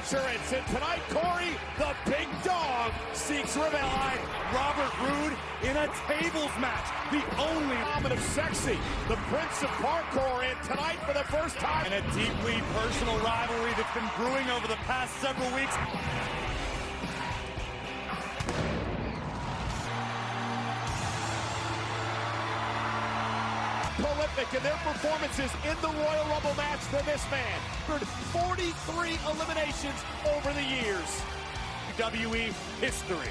insurance. And tonight, Corey, the big dog, seeks revenge. Robert Roode in a tables match. The only Of sexy, the Prince of Parkour, in tonight for the first time. and a deeply personal rivalry that's been brewing over the past several weeks. Prolific in their performances in the Royal Rumble match for this man. 43 eliminations over the years. WWE history.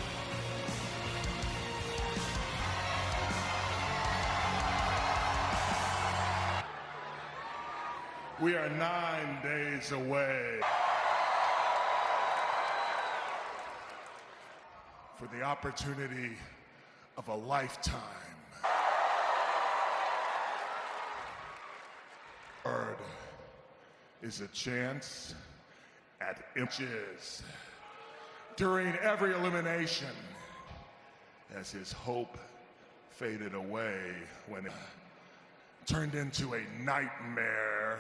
We are 9 days away for the opportunity of a lifetime. Word is a chance at inches during every elimination as his hope faded away when it turned into a nightmare.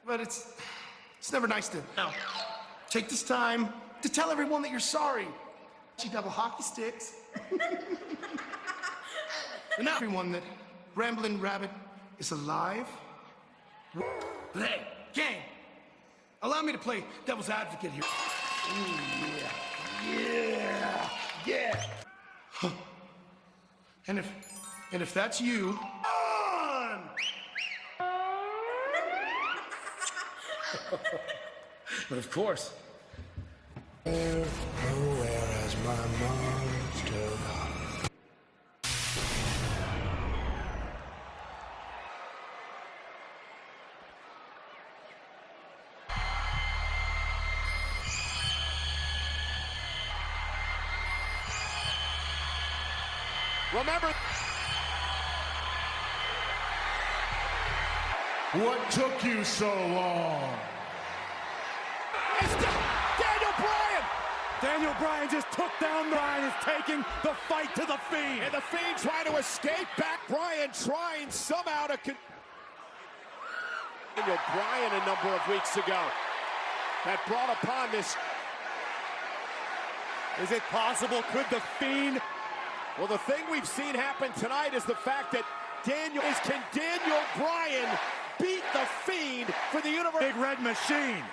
But it's never nice to take this time to tell everyone that you're sorry. You double hockey sticks. And now everyone that Ramblin' Rabbit is alive. But hey, gang, allow me to play devil's advocate here. Ooh, yeah. And if that's you, on! But of course. Where has my monster gone? Remember, What took you so long? it's Daniel Bryan! Daniel Bryan just took down Bryan, is taking the fight to the Fiend. And the Fiend trying to escape back. Bryan trying somehow to Daniel Bryan a number of weeks ago that brought upon this. Is it possible? Could the Fiend? Well, the thing we've seen happen tonight is the fact that can Daniel Bryan beat the Fiend for the Universal Big Red Machine.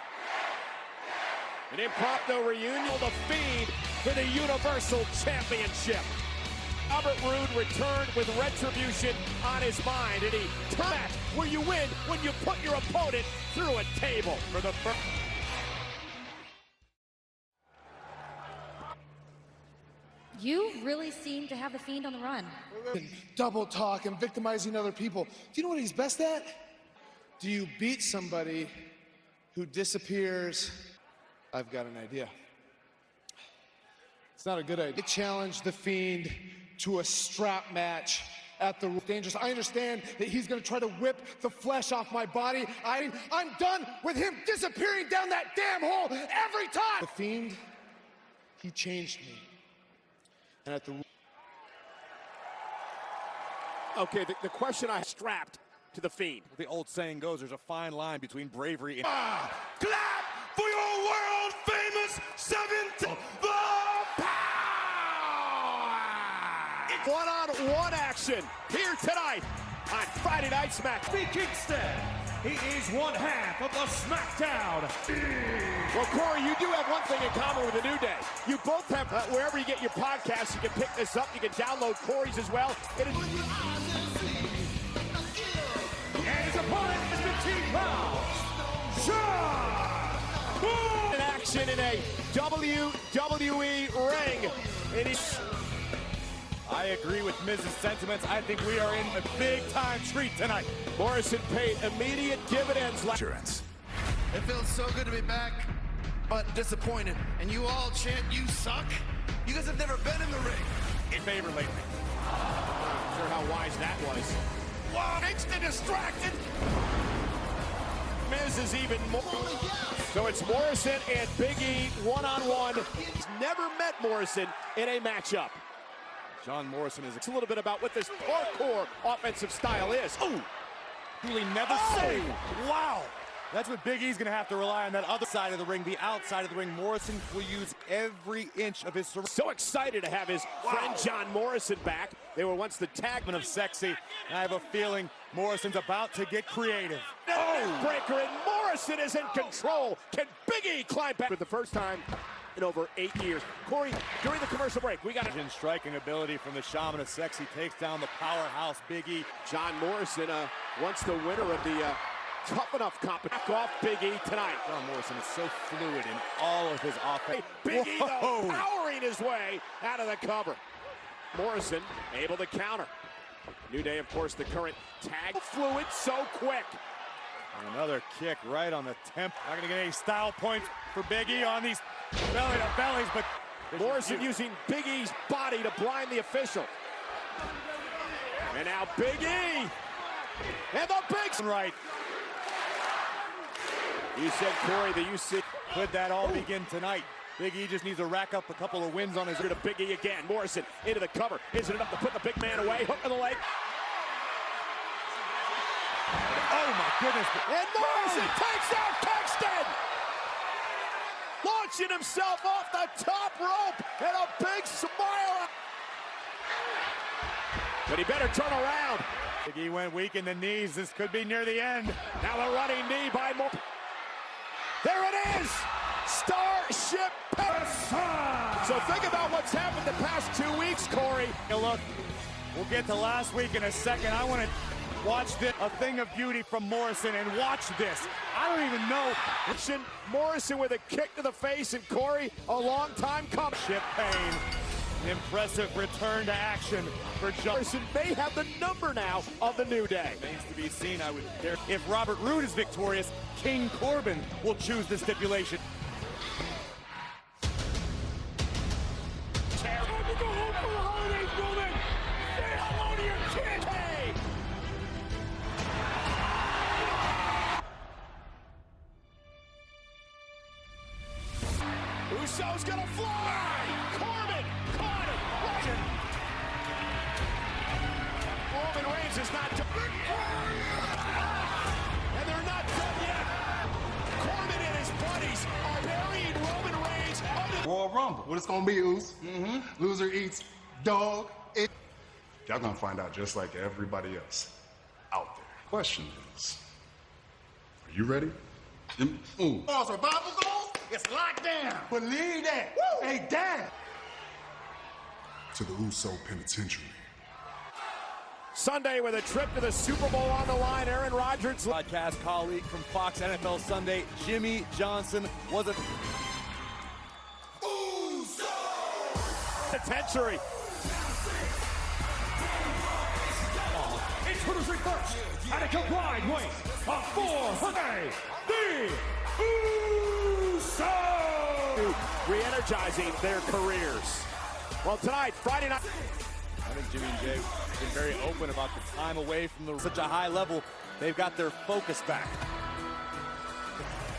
An impromptu reunion of the Fiend for the Universal Championship. Robert Roode returned with retribution on his mind, and he match where you win when you put your opponent through a table for the first. You really seem to have the Fiend on the run. Double talk and victimizing other people. Do you know what he's best at? Do you beat somebody who disappears? I've got an idea. It's not a good idea. Challenge the Fiend to a strap match at the Dangerous. I understand that he's gonna try to whip the flesh off my body. I'm done with him disappearing down that damn hole every time. The Fiend, he changed me. And at the Okay, the question I strapped to the Fiend. The old saying goes, there's a fine line between bravery and... Clap for your world famous 7th One-on-one action here tonight on Friday Night Smackdown. Big Kingston. He is one half of the Smackdown. Well, Corey, you do have one thing in common with the New Day. You both have, wherever you get your podcasts, you can pick this up. You can download Corey's as well. It is... And his opponent is the Team Power. in action in a WWE ring. It is... I agree with Miz's sentiments. I think we are in a big-time treat tonight. Morrison paid immediate dividends. Insurance. It feels so good to be back, but disappointed. And you all chant, "You suck"? You guys have never been in the ring. In favor lately. Not sure how wise that was. Wow, Kingston distracted. Miz is even more. So it's Morrison and Big E one-on-one. He's never met Morrison in a matchup. John Morrison is It's a little bit about what this hardcore offensive style is. Oh! truly never saved. Wow! That's what Big E's going to have to rely on, that other side of the ring, the outside of the ring. Morrison will use every inch of his... So excited to have his friend John Morrison back. They were once the tagman of sexy. And I have a feeling Morrison's about to get creative. Breaker, and Morrison is in control. Can Big E climb back for the first time in over 8 years? Corey, during the commercial break, we got in striking ability from the Shaman of Sexy, takes down the powerhouse Big E. John Morrison, once the winner of the tough enough competition. Back off Big E tonight. John Morrison is so fluid in all of his offense. Big E, though, powering his way out of the cover. Morrison able to counter. New Day, of course, the current tag. Fluid, so quick. And another kick right on the temp. Not going to get any style points for Big E on these belly-to-bellies, but... Morrison using Big E's body to blind the official. And now Big E. And the big... Right. You said, Corey, that you see. Could that all begin tonight? Big E just needs to rack up a couple of wins on his... To Big E again. Morrison into the cover. Is it enough to put the big man away? Hook in the leg. Oh, my goodness. And Morrison takes out Kingston. Launching himself off the top rope. And a big smile. But he better turn around. Big E went weak in the knees. This could be near the end. Now a running knee by Morrison. There it is! Starship Paradise! So think about what's happened the past 2 weeks, Corey. Look, we'll get to last week in a second. I want to watch this, a thing of beauty from Morrison, and watch this. I don't even know. Morrison with a kick to the face, and Corey, a long time coming. Ship pain. An impressive return to action for John. Morrison may have the number now of the New Day. Remains to be seen. I would dare. If Robert Roode is victorious, King Corbin will choose the stipulation. Uso's gonna fly! Corbin caught it! Roman Reigns is not done. And they're not done yet. Corbin and his buddies are burying Roman Reigns under Royal Rumble. What it's gonna be, Oos? Loser eats dog. Y'all gonna find out just like everybody else out there. Question is, are you ready? Ooh. Oh, survival goals? It's locked down. Believe that. Woo. Hey, damn. To the Uso Penitentiary. Sunday with a trip to the Super Bowl on the line. Aaron Rodgers, Podcast colleague from Fox NFL Sunday, Jimmy Johnson, was a penitentiary. Introducing first, at a combined weight of 400, the Usos! Re-energizing their careers. Well, tonight, Friday night. I think Jimmy and Jay have been very open about the time away from such a high level. They've got their focus back.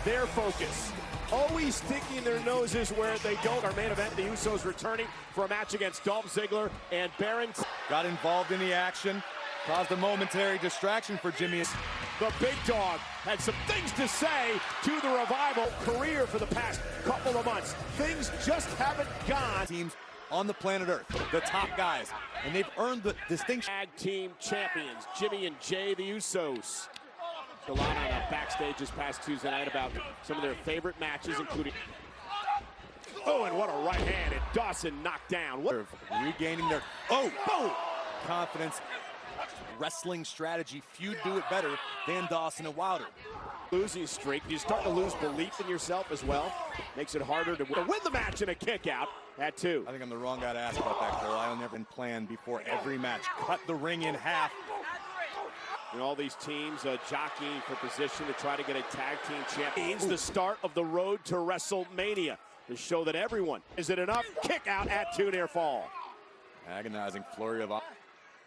Their focus. Always sticking their noses where they don't. Our main event, the Usos returning for a match against Dolph Ziggler and Baron. Got involved in the action. Caused a momentary distraction for Jimmy. The big dog had some things to say to the Revival career for the past couple of months. Things just haven't gone. Teams on the planet Earth, the top guys, and they've earned the distinction. Tag team champions, Jimmy and Jay, the Usos. A lot on backstage this past Tuesday night about some of their favorite matches, including... Oh, and what a right hand, and Dawson knocked down. What? Regaining their... Oh, boom! Confidence. Wrestling strategy. Feud do it better than Dawson and Wilder. Losing streak. You start to lose belief in yourself as well. Makes it harder to win the match in a kick out at 2. I think I'm the wrong guy to ask about that, Cole. I'll never been planned before every match. Cut the ring in half. And all these teams jockeying for position to try to get a tag team champion. The start of the road to WrestleMania to show that everyone is it enough. Kick out at 2 near fall. Agonizing flurry of...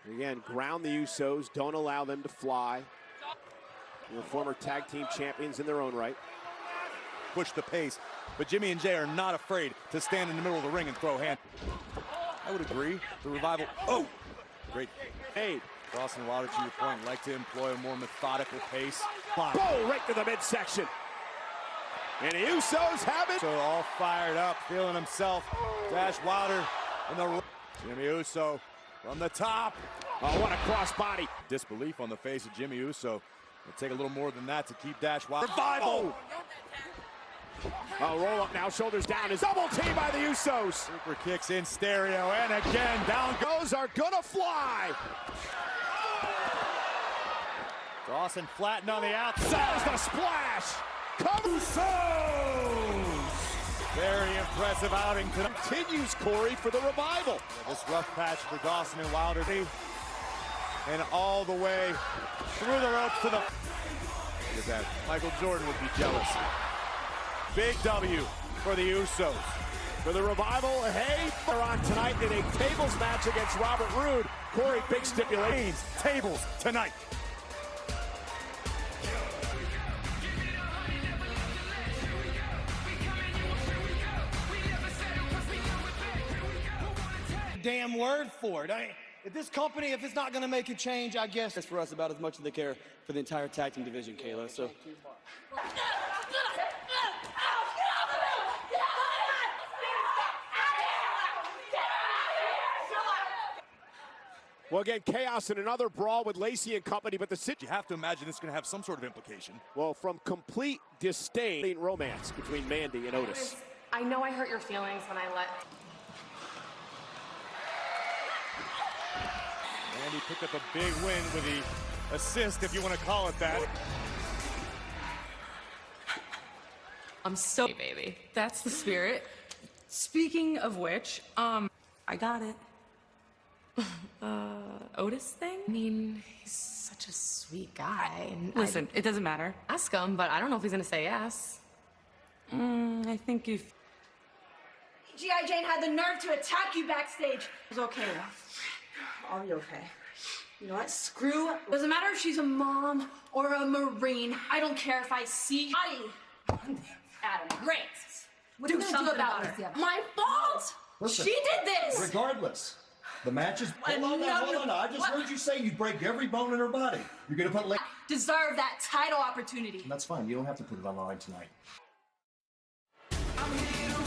Again, ground the Usos. Don't allow them to fly. Former tag team champions in their own right. push the pace. But Jimmy and Jay are not afraid to stand in the middle of the ring and throw hands. I would agree. The Revival, oh, great. Hey, Cross and Wilder, to your point, like to employ a more methodical pace. boom, right to the midsection. And the Usos have it. So all fired up, feeling himself. Dash Wilder and the Jimmy Uso from the top. Oh, what a crossbody. Disbelief on the face of Jimmy Uso. It'll take a little more than that to keep Dash Wilder. Revival. Oh, roll up now, shoulders down. Is double team by the Usos. Super kicks in stereo, and again, down Goes are gonna fly. Dawson flattened on the outside. There's the splash. Come Very impressive outing tonight. continues, Corey, for the Revival. This rough patch for Dawson and Wilder. And all the way through the ropes to the... Look at that. Michael Jordan would be jealous. Big W for the Usos. For the Revival, hey, they're on tonight in a tables match against Robert Roode. Corey, big stipulations. Tables tonight. Damn word for it. If this company, if it's not going to make a change, I guess That's for us about as much as they care for the entire tag team division, Kayla. So. Well, again, chaos in another brawl with Lacey and company, but the You have to imagine it's going to have some sort of implication. well, from complete disdain, romance between Mandy and Otis. I know I hurt your feelings when I let... Mandy picked up a big win with the assist, if you want to call it that. I'm so... baby. That's the spirit. Speaking of which, I got it. Otis thing? I mean, he's such a sweet guy. And listen, it doesn't matter. Ask him, but I don't know if he's gonna say yes. I think if... G.I. Jane had the nerve to attack you backstage. It was okay, though. Are you okay? You know what? Screw. Doesn't matter if she's a mom or a Marine. I don't care if I see body. Adam, great. What are you gonna do about her. this? My fault. Listen, She did this. Regardless, the match is... Hold on now, hold on now. I just heard you say you'd break every bone in her body. You're going to put... Deserve that title opportunity. That's fine. You don't have to put it on the line tonight. I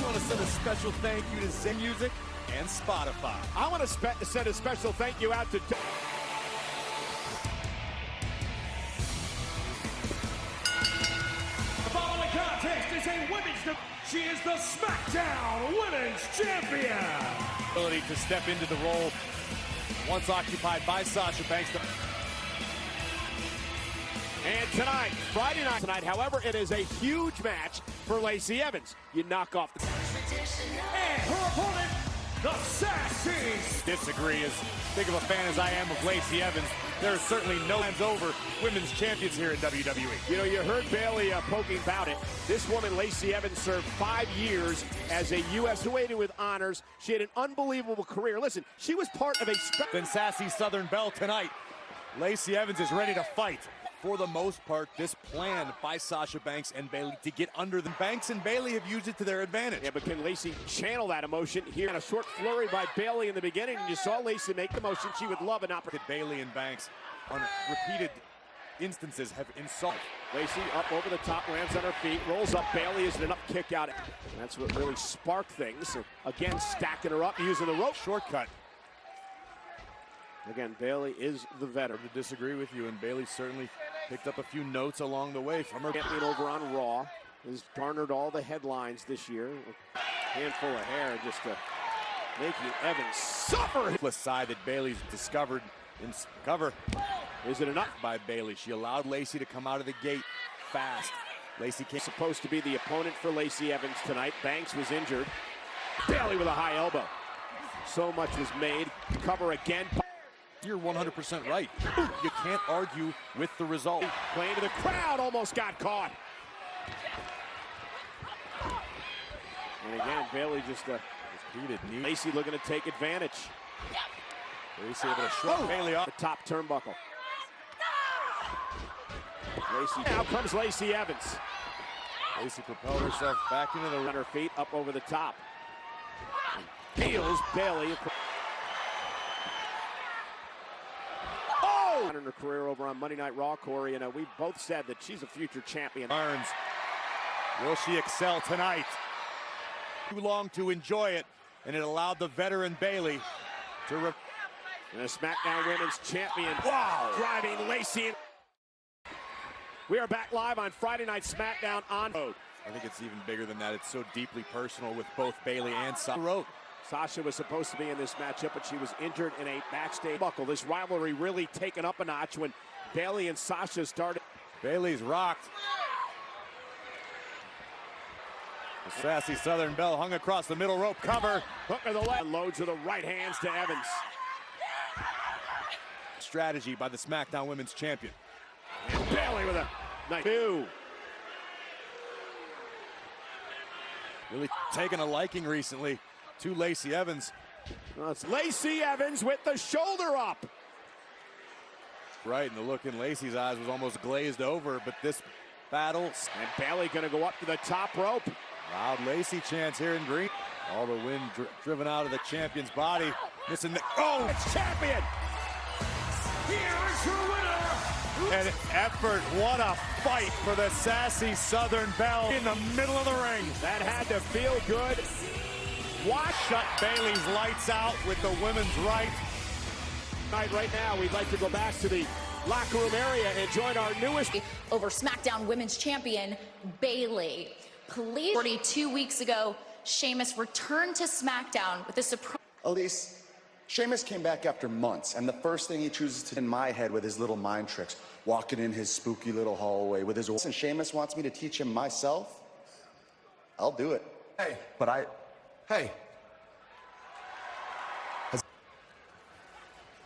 want to send a special thank you to Zen Music and Spotify. I want to send a special thank you out to... The following contest is a women's... She is the Smackdown Women's Champion. Ability to step into the role once occupied by Sasha Banks. And tonight, Friday night tonight, however, it is a huge match for Lacey Evans. You knock off the... And her opponent, the Sassy. Disagree. As big of a fan as I am of Lacey Evans, there is certainly no hands over women's champions here in WWE. You know, you heard Bailey poking about it. This woman, Lacey Evans, served 5 years as a U.S. heavyweight with honors. She had an unbelievable career. Listen, she was part of a... Then Sassy Southern Belle tonight. Lacey Evans is ready to fight. For the most part, this plan by Sasha Banks and Bailey to get under them. Banks and Bailey have used it to their advantage. Yeah, but can Lacey channel that emotion here? And a short flurry by Bailey in the beginning. You saw Lacey make the motion. She would love an opportunity. Bailey and Banks on repeated instances have insulted. Lacey up over the top, lands on her feet, rolls up. Bailey is an up kick out. That's what really sparked things. So again, stacking her up, using the rope. Shortcut. Again, Bailey is the veteran. To disagree with you, and Bailey certainly picked up a few notes along the way from her. Champion over on Raw has garnered all the headlines this year. A handful of hair just making Evans suffer. The side that Bailey's discovered in cover. Is it enough? By Bailey. She allowed Lacey to come out of the gate fast. Lacey came. Supposed to be the opponent for Lacey Evans tonight. Banks was injured. Bailey with a high elbow. So much was made. Cover again. You're 100% right. You can't argue with the result. Playing to the crowd, almost got caught. And again, Bailey just repeated knee. Lacey looking to take advantage. Lacey able to short Bailey off the top turnbuckle. Lacey. Now comes Lacey Evans. Lacey propelled herself back into the on her feet, up over the top. Heels Bayley. Oh! In her career over on Monday Night Raw, Corey, and we both said that she's a future champion. Burns. Will she excel tonight? Too long to enjoy it, and it allowed the veteran Bayley to and the SmackDown Women's Champion. Wow! Driving Lacey in. We are back live on Friday Night SmackDown on road. I think it's even bigger than that. It's so deeply personal with both Bayley and Sasha. Sasha was supposed to be in this matchup, but she was injured in a backstage buckle. This rivalry really taken up a notch when Bayley and Sasha started. Bayley's rocked. The sassy Southern Belle hung across the middle rope cover. Hook of the leg. Loads of the right hands to Evans. Strategy by the SmackDown Women's Champion. And Bayley with a nice two. Really taking a liking recently to Lacey Evans. Well, it's Lacey Evans with the shoulder up. Right, and the look in Lacey's eyes was almost glazed over, but this battle. And Bayley gonna go up to the top rope. Loud Lacey chants here in green. All the wind driven out of the champion's body. Missing the, oh! It's champion! Here's your winner! An effort, what a fight for the sassy Southern Belle in the middle of the ring. That had to feel good. Watch shut Bayley's lights out with the women's right. Right now, we'd like to go back to the locker room area and join our newest Over SmackDown Women's Champion, Bayley. 42 weeks ago, Sheamus returned to SmackDown with a surprise. Elise, Sheamus came back after months, and the first thing he chooses to do in my head with his little mind tricks, walking in his spooky little hallway with his... And Sheamus wants me to teach him myself? I'll do it. Hey. But Hey.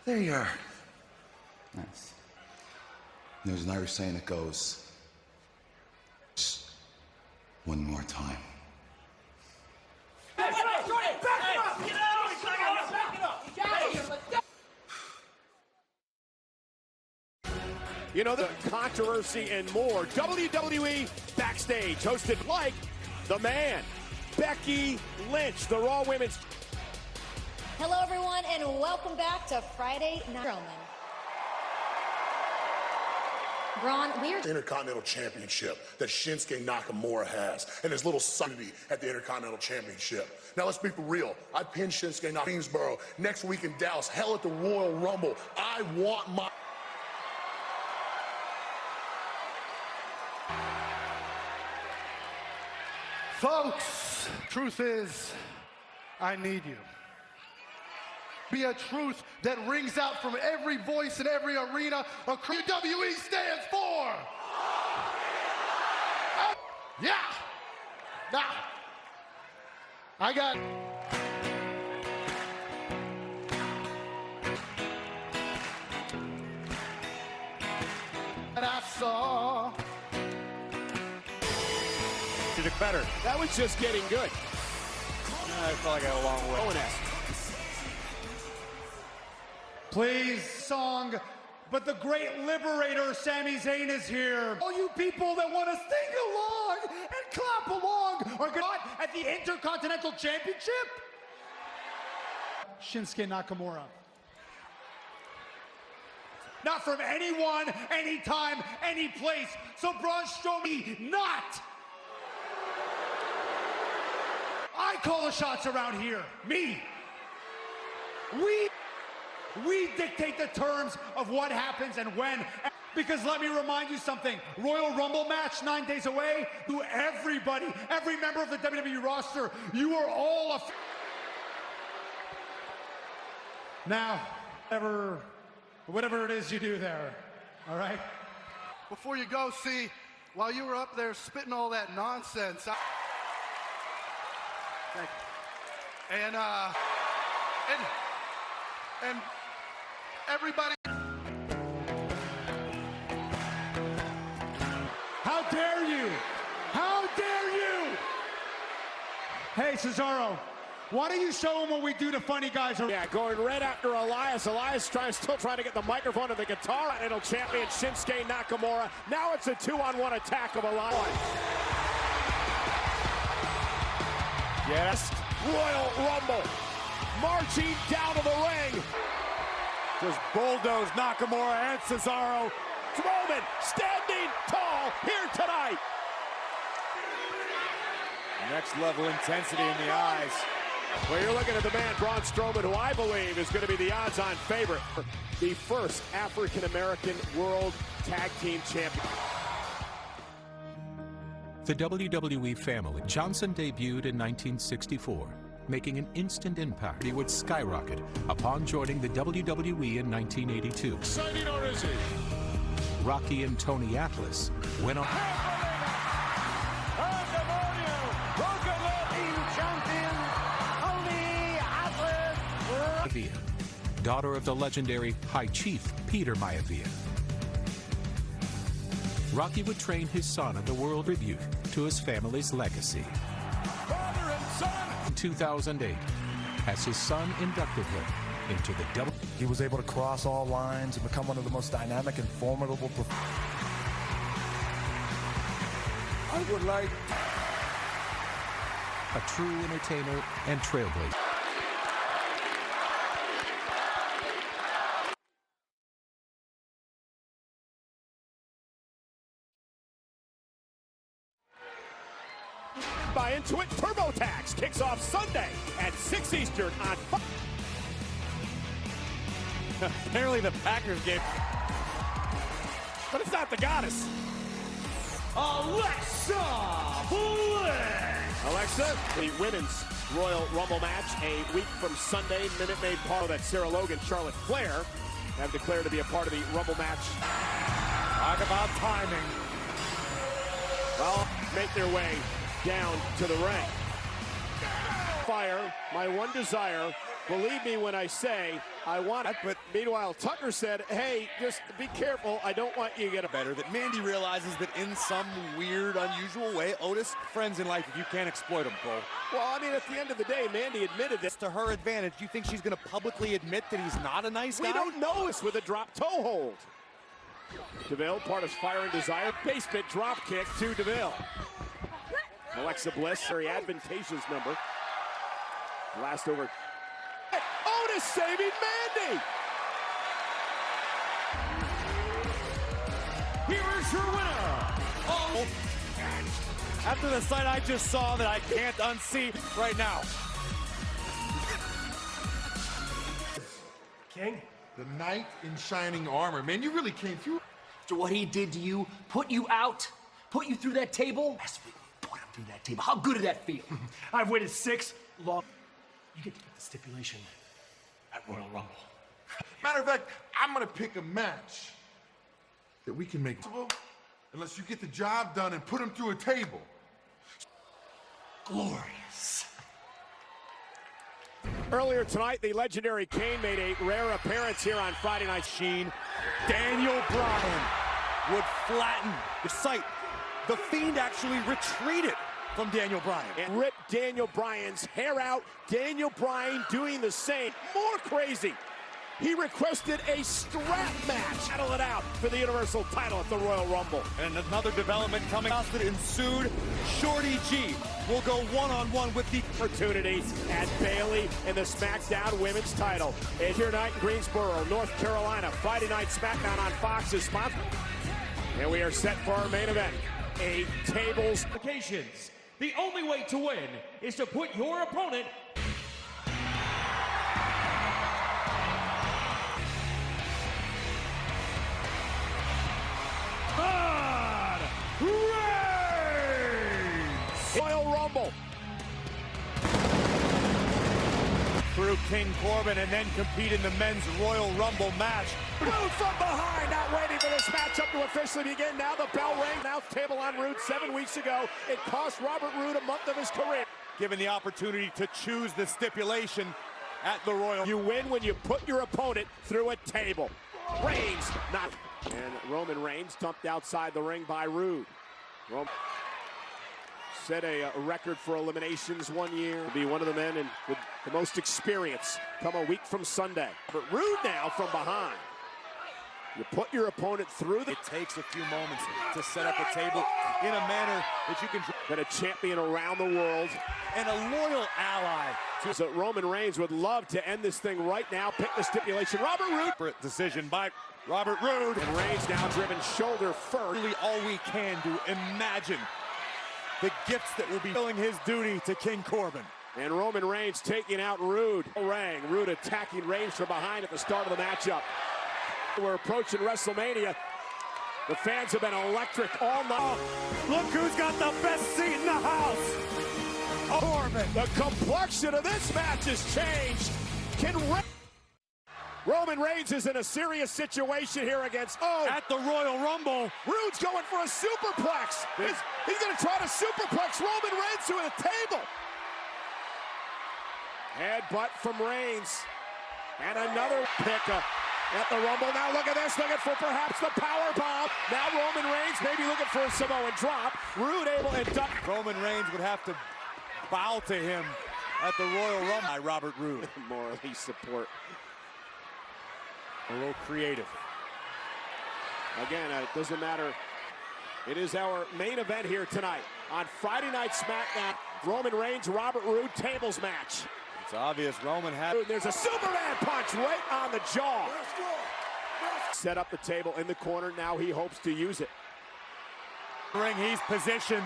There you are. Nice. There's an Irish saying that goes, one more time. You know, the controversy and more. WWE Backstage, hosted like the man, Becky Lynch, the Raw Women's. Hello, everyone, and welcome back to Friday Night Roman. Braun, we are Intercontinental Championship that Shinsuke Nakamura has, and his little Sunday at the Intercontinental Championship. Now let's be for real. I pinned Shinsuke Nakamura in Greensboro, next week in Dallas, hell at the Royal Rumble. I want my... Folks, truth is, I need you. Be a truth that rings out from every voice in every arena. WWE stands for. Yeah. Now, I got. And I saw. Did it better. That was just getting good. I felt like I got a long way. Owen-esque. Please, song, but the great liberator Sami Zayn is here. All you people that want to sing along and clap along are good at the Intercontinental Championship. Shinsuke Nakamura. Not from anyone, anytime, any place. So Braun Strowman, not. I call the shots around here. Me. We dictate the terms of what happens and when. Because let me remind you something. Royal Rumble match 9 days away. To everybody, every member of the WWE roster, you are all now, whatever it is you do there, all right? Before you go, see, while you were up there spitting all that nonsense, thank you. And everybody. How dare you? How dare you? Hey, Cesaro, why don't you show them what we do to funny guys? Yeah, going right after Elias. Elias still trying to get the microphone and the guitar. It'll champion Shinsuke Nakamura. Now it's a 2-on-1 attack of Elias. Yes, Royal Rumble. Marching down to the ring. Just bulldoze Nakamura and Cesaro. Roman standing tall here tonight. Next level intensity in the eyes. Well, you're looking at the man, Braun Strowman, who I believe is going to be the odds-on favorite for the first African-American World Tag Team Champion. The WWE family. Johnson debuted in 1964, making an instant impact. He would skyrocket upon joining the WWE in 1982. Exciting, or is he? Rocky and Tony Atlas went on. Daughter of the legendary High Chief Peter Maivia. Rocky would train his son at the World Tribute to his family's legacy. Father and son. In 2008, as his son inducted him into the He was able to cross all lines and become one of the most dynamic and formidable. I would like a true entertainer and trailblazer. Buy into it. TurboTax kicks off Sunday at 6 Eastern on Fox. Apparently the Packers game. But it's not the goddess. Alexa Bliss. Alexa, the women's Royal Rumble match a week from Sunday. Minute Maid Park that Sarah Logan, Charlotte Flair have declared to be a part of the Rumble match. Talk about timing. Well, make their way down to the ring. Fire, my one desire. Believe me when I say I want it. But meanwhile, Tucker said, hey, just be careful. I don't want you to get a Better that Mandy realizes that in some weird, unusual way, Otis, friends in life if you can't exploit them, Cole. Well, I mean, at the end of the day, Mandy admitted this To her advantage, you think she's going to publicly admit that he's not a nice guy? We don't know this with a drop toe hold. DeVille, part of Fire and Desire. Basement drop kick to DeVille. Alexa Bliss, very advantageous number. Last over. Otis saving Mandy. Here is your winner. After the sight I just saw that I can't unsee right now. King. The knight in shining armor. Man, you really came through. After what he did to you, put you out, put you through that table. Yes, we put him through that table. How good did that feel? I've waited 6 long. You get to pick the stipulation at Royal Rumble. Matter of fact, I'm gonna pick a match that we can make unless you get the job done and put him through a table. Glorious. Earlier tonight, the legendary Kane made a rare appearance here on Friday Night Sheen. Daniel Bryan would flatten the sight. The Fiend actually retreated from Daniel Bryan. And ripped Daniel Bryan's hair out. Daniel Bryan doing the same. More crazy. He requested a strap match. Battle it out for the Universal title at the Royal Rumble. And another development coming out that ensued. Shorty G will go one-on-one with the opportunity at Bayley in the SmackDown Women's title. It's here tonight in Greensboro, North Carolina. Friday Night Smackdown on Fox is sponsored. And we are set for our main event. A tables. Occasions. The only way to win is to put your opponent. On Reigns! Royal Rumble. through King Corbin and then compete in the men's Royal Rumble match. Roode from behind, not waiting for this matchup to officially begin. Now the bell rang. Now table on Roode 7 weeks ago. It cost Robert Roode a month of his career. Given the opportunity to choose the stipulation at the Royal. You win when you put your opponent through a table. Reigns, not. And Roman Reigns dumped outside the ring by Roode. Roman set a record for eliminations 1 year. Be one of the men with the most experience come a week from Sunday. But Roode now from behind. You put your opponent through the... It takes a few moments to set up a table in a manner that you can... Been a champion around the world. And a loyal ally. So Roman Reigns would love to end this thing right now. Pick the stipulation. Robert Roode. Decision by Robert Roode. And Reigns now driven shoulder first. Really all we can do. Imagine the gifts that will be filling his duty to King Corbin. And Roman Reigns taking out Roode. Roode attacking Reigns from behind at the start of the matchup. We're approaching WrestleMania. The fans have been electric all night. Look who's got the best seat in the house. Corbin. The complexion of this match has changed. Roman Reigns is in a serious situation here against... At the Royal Rumble. Roode's going for a superplex. He's going to try to superplex Roman Reigns to the table. Headbutt from Reigns. And another pick at the Rumble. Now look at this, looking for perhaps the power bomb. Now Roman Reigns maybe looking for a Samoan drop. Roode able and duck. Roman Reigns would have to bow to him at the Royal Rumble by Robert Roode. Morally support. A little creative. Again, it doesn't matter. It is our main event here tonight on Friday Night SmackDown. Roman Reigns, Robert Roode tables match. It's obvious Roman had... There's a Superman punch right on the jaw. Set up the table in the corner. Now he hopes to use it. Ring, he's positioned.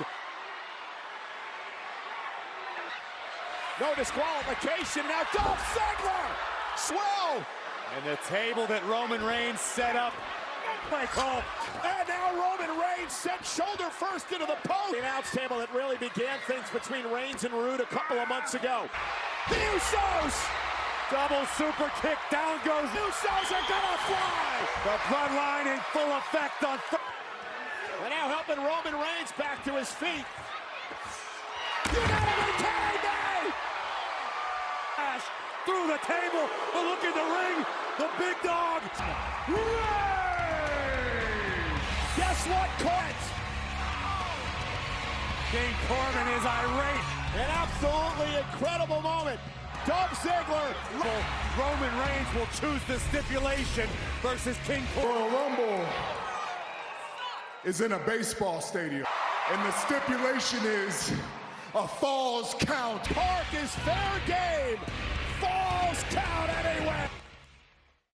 No disqualification. Now Dolph Ziggler. Swell. And the table that Roman Reigns set up. And now Roman Reigns sent shoulder first into the post. The announce table that really began things between Reigns and Roode a couple of months ago. The Usos! Double super kick, down goes. Usos are gonna fly! The bloodline in full effect on... And now helping Roman Reigns back to his feet. You gotta be kidding me! Ash through the table, but look at the ring, the big dog. Guess what, Corbin? King Corbin is irate. An absolutely incredible moment. Dolph Ziggler. Roman Reigns will choose the stipulation versus King Corbin. Royal Rumble is in a baseball stadium, and the stipulation is a falls count. Park is fair game.